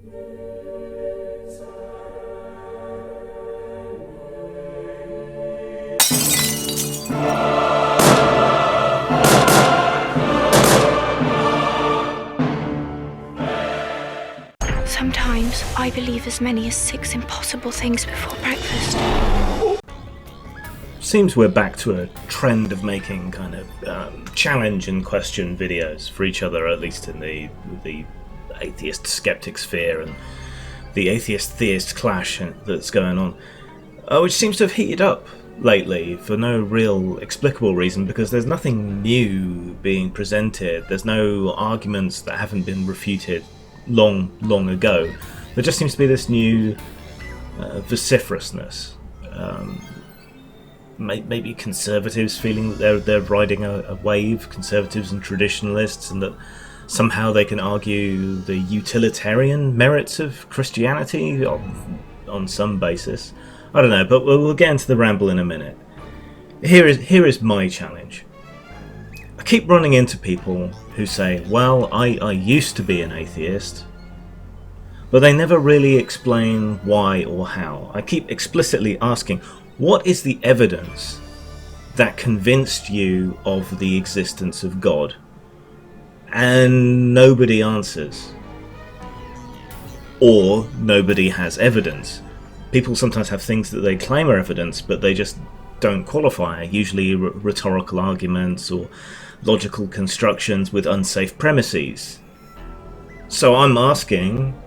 Sometimes I believe as many as 6 impossible things before breakfast. Seems we're back to a trend of making kind of challenge and question videos for each other, at least in the atheist skeptic sphere and the atheist-theist clash that's going on, which seems to have heated up lately for no real explicable reason, because there's nothing new being presented. There's no arguments that haven't been refuted long ago. There just seems to be this new vociferousness. Maybe conservatives feeling that they're riding a wave, conservatives and traditionalists, and that somehow they can argue the utilitarian merits of Christianity on some basis. I don't know, but we'll get into the ramble in a minute. Here is my challenge. I keep running into people who say, well, I used to be an atheist, but they never really explain why or how. I keep explicitly asking, what is the evidence that convinced you of the existence of God? And nobody answers. Or nobody has evidence. People sometimes have things that they claim are evidence, but they just don't qualify. Usually rhetorical arguments or logical constructions with unsafe premises. So I'm asking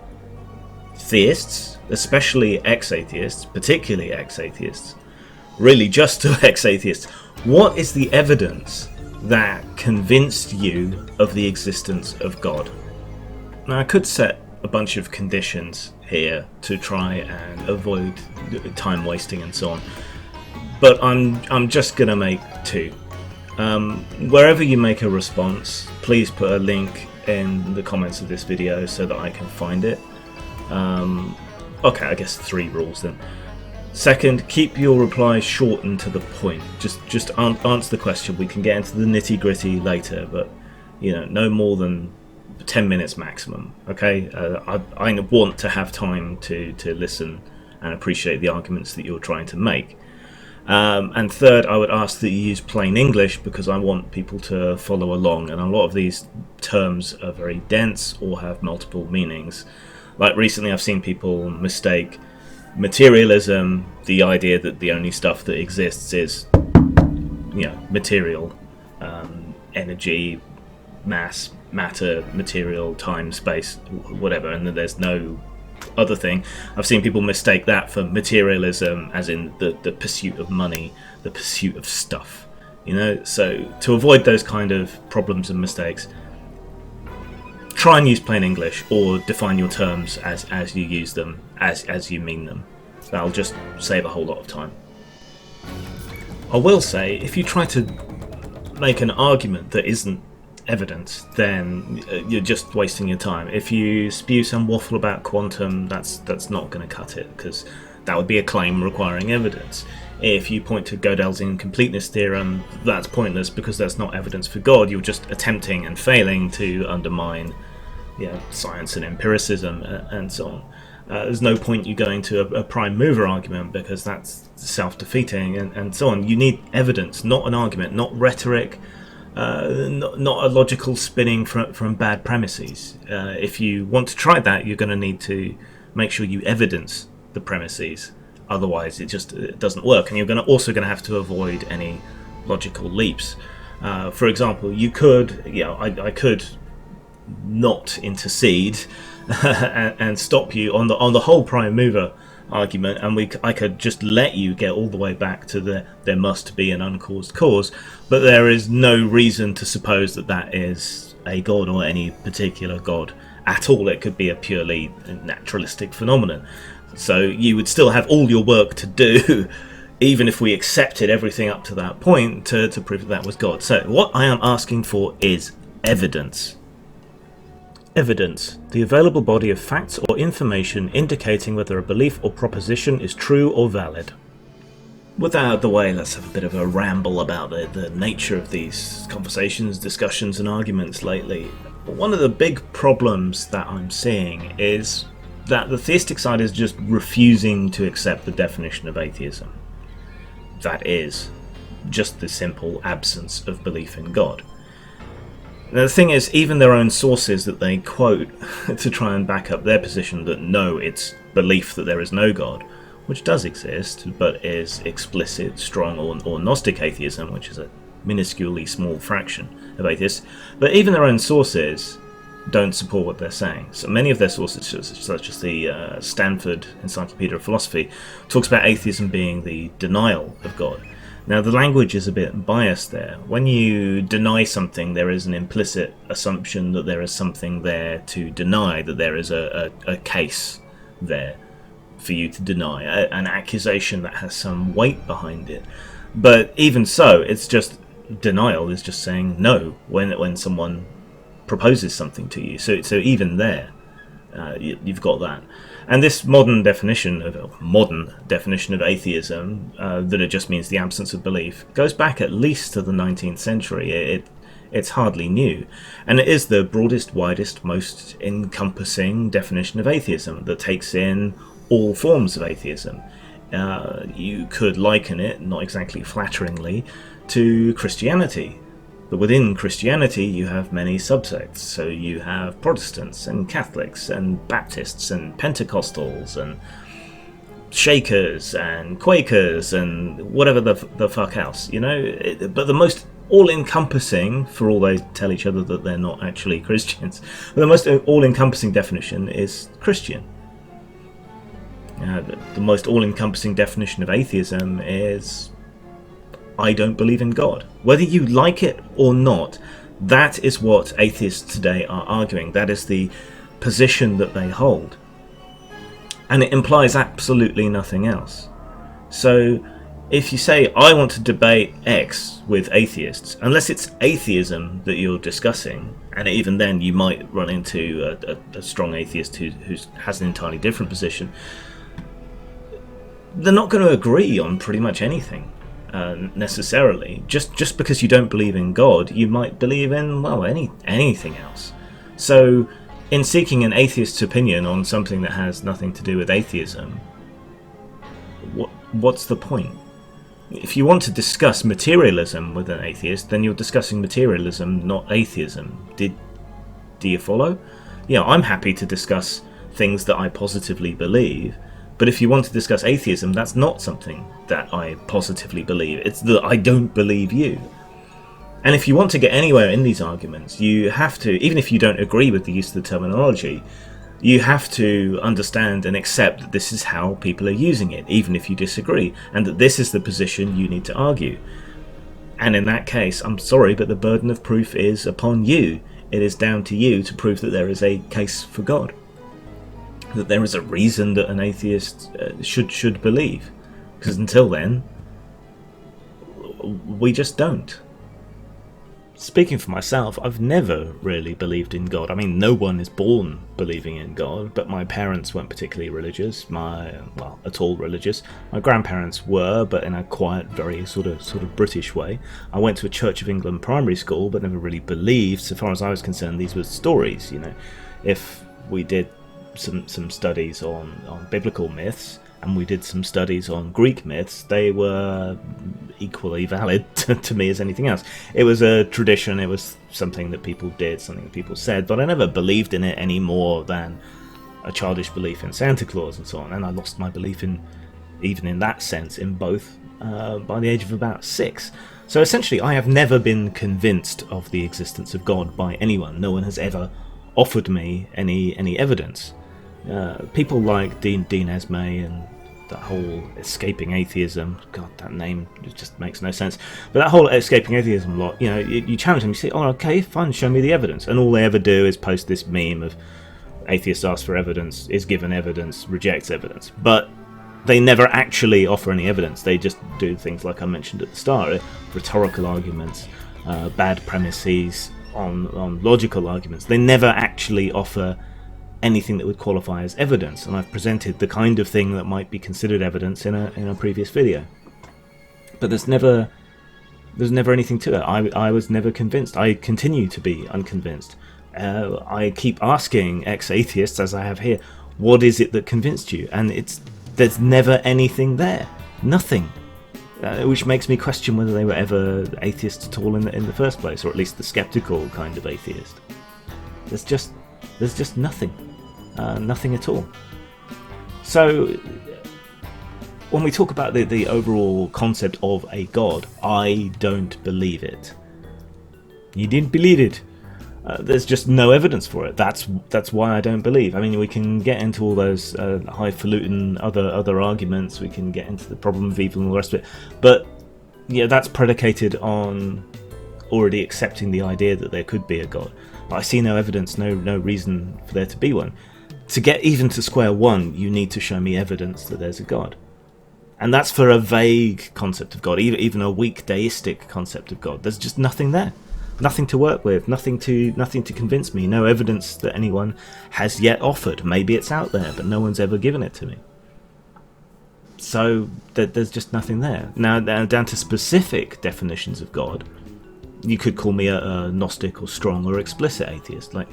theists, especially ex-atheists, particularly ex-atheists, really just to ex-atheists, what is the evidence that convinced you of the existence of God? Now, I could set a bunch of conditions here to try and avoid time wasting and so on, but I'm just gonna make 2. Wherever you make a response, please put a link in the comments of this video so that I can find it. Okay, I guess 3 rules then. Second, keep your replies short and to the point. Just answer the question. We can get into the nitty-gritty later, but no more than 10 minutes maximum. Okay, I want to have time to listen and appreciate the arguments that you're trying to make. And third, I would ask that you use plain English, because I want people to follow along, and a lot of these terms are very dense or have multiple meanings. Like recently I've seen people mistake materialism, the idea that the only stuff that exists is material, energy, mass, matter, material, time, space, whatever, and then there's no other thing. I've seen people mistake that for materialism as in the pursuit of money, the pursuit of stuff. So to avoid those kind of problems and mistakes, try and use plain English, or define your terms as you use them, as you mean them. That'll just save a whole lot of time. I will say, if you try to make an argument that isn't evidence, then you're just wasting your time. If you spew some waffle about quantum, that's not going to cut it, because that would be a claim requiring evidence. If you point to Gödel's incompleteness theorem, that's pointless, because that's not evidence for God. You're just attempting and failing to undermine science and empiricism and so on. There's no point you going to a prime mover argument, because that's self-defeating and so on. You need evidence, not an argument, not rhetoric, not a logical spinning from bad premises. If you want to try that, you're going to need to make sure you evidence the premises. Otherwise, it doesn't work, and you're also going to have to avoid any logical leaps. For example, you could, I could not intercede and stop you on the whole prime mover argument, and I could just let you get all the way back to there must be an uncaused cause, but there is no reason to suppose that is a god or any particular god at all. It could be a purely naturalistic phenomenon. So you would still have all your work to do, even if we accepted everything up to that point, to prove that was God. So what I am asking for is evidence. Evidence, the available body of facts or information indicating whether a belief or proposition is true or valid. With that out of the way, let's have a bit of a ramble about the nature of these conversations, discussions and arguments lately. One of the big problems that I'm seeing is that the theistic side is just refusing to accept the definition of atheism. That is just the simple absence of belief in God. Now, the thing is, even their own sources that they quote to try and back up their position that no, it's belief that there is no God, which does exist, but is explicit, strong, or Gnostic atheism, which is a minusculely small fraction of atheists. But even their own sources don't support what they're saying. So many of their sources, such as the Stanford Encyclopedia of Philosophy, talks about atheism being the denial of God. Now, the language is a bit biased there. When you deny something, there is an implicit assumption that there is something there to deny, that there is a case there for you to deny, an accusation that has some weight behind it. But even so, it's just denial is just saying no when someone proposes something to you. So even there, you've got that. And this modern definition of atheism, that it just means the absence of belief, goes back at least to the 19th century. It's hardly new. And it is the broadest, widest, most encompassing definition of atheism that takes in all forms of atheism. You could liken it, not exactly flatteringly, to Christianity. But within Christianity, you have many subsects. So you have Protestants and Catholics and Baptists and Pentecostals and Shakers and Quakers and whatever the fuck else, you know. But the most all-encompassing, for all they tell each other that they're not actually Christians, but the most all-encompassing definition is Christian. The most all-encompassing definition of atheism is I don't believe in God. Whether you like it or not, that is what atheists today are arguing. That is the position that they hold. And it implies absolutely nothing else. So if you say, I want to debate X with atheists, unless it's atheism that you're discussing, and even then you might run into a strong atheist who has an entirely different position, they're not going to agree on pretty much anything. Necessarily. Just because you don't believe in God, you might believe in, well, anything else. So, in seeking an atheist's opinion on something that has nothing to do with atheism, what's the point? If you want to discuss materialism with an atheist, then you're discussing materialism, not atheism. Do you follow? Yeah, I'm happy to discuss things that I positively believe. But if you want to discuss atheism, that's not something that I positively believe. It's that I don't believe you. And if you want to get anywhere in these arguments, you have to, even if you don't agree with the use of the terminology, you have to understand and accept that this is how people are using it, even if you disagree, and that this is the position you need to argue. And in that case, I'm sorry, but the burden of proof is upon you. It is down to you to prove that there is a case for God. That there is a reason that an atheist should believe, because until then, we just don't. Speaking for myself, I've never really believed in God. I mean, no one is born believing in God, but my parents weren't particularly religious. At all religious. My grandparents were, but in a quiet, very sort of British way. I went to a Church of England primary school, but never really believed. So far as I was concerned, these were stories. You know, if we did some studies on biblical myths, and we did some studies on Greek myths, they were equally valid to me as anything else. It was a tradition, it was something that people did, something that people said, but I never believed in it any more than a childish belief in Santa Claus and so on, and I lost my belief even in that sense in both by the age of about 6. So essentially I have never been convinced of the existence of God by anyone. No one has ever offered me any evidence. People like Dean Esme and that whole escaping atheism, God, that name just makes no sense, but that whole escaping atheism lot, you know, you challenge them, you say, oh, okay, fine, show me the evidence, and all they ever do is post this meme of atheists ask for evidence, is given evidence, rejects evidence, but they never actually offer any evidence. They just do things like I mentioned at the start, rhetorical arguments, bad premises on logical arguments. They never actually offer anything that would qualify as evidence, and I've presented the kind of thing that might be considered evidence in a previous video. But there's never anything to it. I was never convinced. I continue to be unconvinced. I keep asking ex-atheists, as I have here, What is it that convinced you? And there's never anything there. Nothing. Which makes me question whether they were ever atheists at all in the first place, or at least the skeptical kind of atheist. There's just nothing. Nothing at all. So when we talk about the overall concept of a god, I don't believe it. You didn't believe it. There's just no evidence for it. That's why I don't believe. I mean, we can get into all those highfalutin other arguments. We can get into the problem of evil and all the rest of it. But yeah, that's predicated on already accepting the idea that there could be a god. I see no evidence, no reason for there to be one. To get even to square one, you need to show me evidence that there's a god. And that's for a vague concept of God, even a weak deistic concept of God. There's just nothing there. Nothing to work with, nothing to convince me, no evidence that anyone has yet offered. Maybe it's out there, but no one's ever given it to me. So there's just nothing there. Now down to specific definitions of God, you could call me a Gnostic or strong or explicit atheist. Like,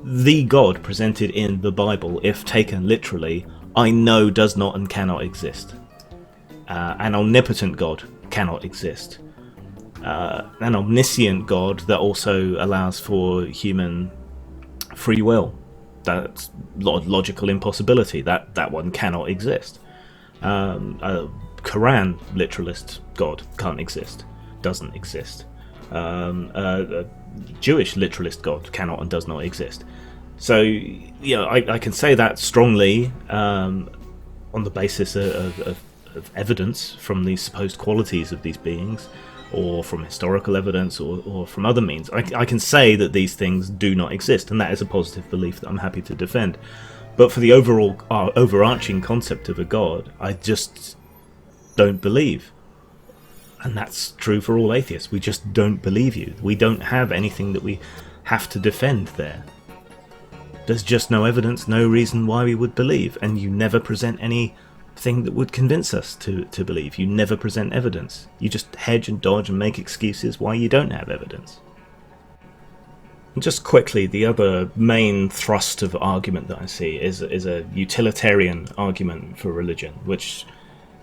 the God presented in the Bible, if taken literally, I know does not and cannot exist. An omnipotent God cannot exist. An omniscient God that also allows for human free will. That's logical impossibility. That one cannot exist. A Quran literalist God can't exist. Doesn't exist. A Jewish literalist God cannot and does not exist. So, I can say that strongly on the basis of evidence from the supposed qualities of these beings, or from historical evidence, or from other means. I can say that these things do not exist, and that is a positive belief that I'm happy to defend. But for the overall overarching concept of a god, I just don't believe. And that's true for all atheists. We just don't believe you. We don't have anything that we have to defend there. There's just no evidence, no reason why we would believe, and you never present anything that would convince us to believe. You never present evidence. You just hedge and dodge and make excuses why you don't have evidence. And just quickly, the other main thrust of argument that I see is a utilitarian argument for religion, which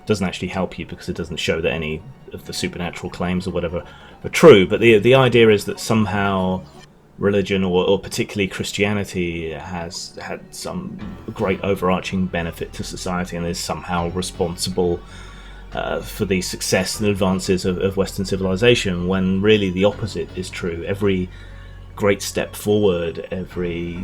doesn't actually help you because it doesn't show that any of the supernatural claims or whatever are true. But the idea is that somehow religion, or particularly Christianity, has had some great overarching benefit to society and is somehow responsible for the success and advances of Western civilization, when really the opposite is true. Every great step forward, every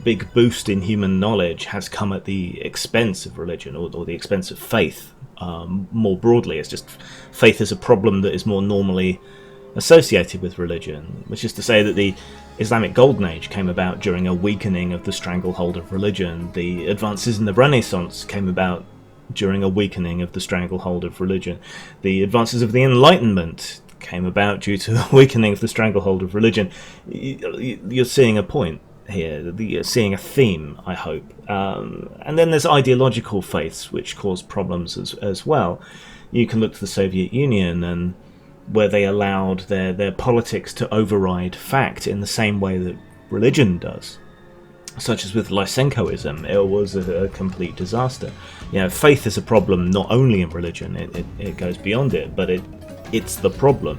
big boost in human knowledge has come at the expense of religion, or the expense of faith. More broadly, it's just faith is a problem that is more normally associated with religion, which is to say that the Islamic Golden Age came about during a weakening of the stranglehold of religion. The advances in the Renaissance came about during a weakening of the stranglehold of religion. The advances of the Enlightenment came about due to a weakening of the stranglehold of religion. You're seeing a point here, you're seeing a theme, I hope. And then there's ideological faiths which cause problems as well. You can look to the Soviet Union, and where they allowed their politics to override fact in the same way that religion does, such as with Lysenkoism. It was a complete disaster. Faith is a problem not only in religion, it goes beyond it, but it's the problem,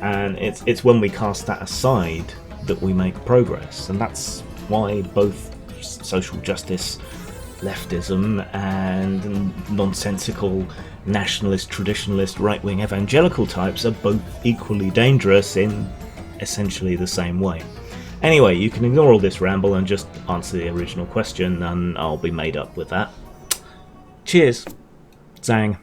and it's when we cast that aside that we make progress. And that's why both social justice, leftism, and nonsensical nationalist, traditionalist, right-wing evangelical types are both equally dangerous in essentially the same way. Anyway, you can ignore all this ramble and just answer the original question, and I'll be made up with that. Cheers. Zang.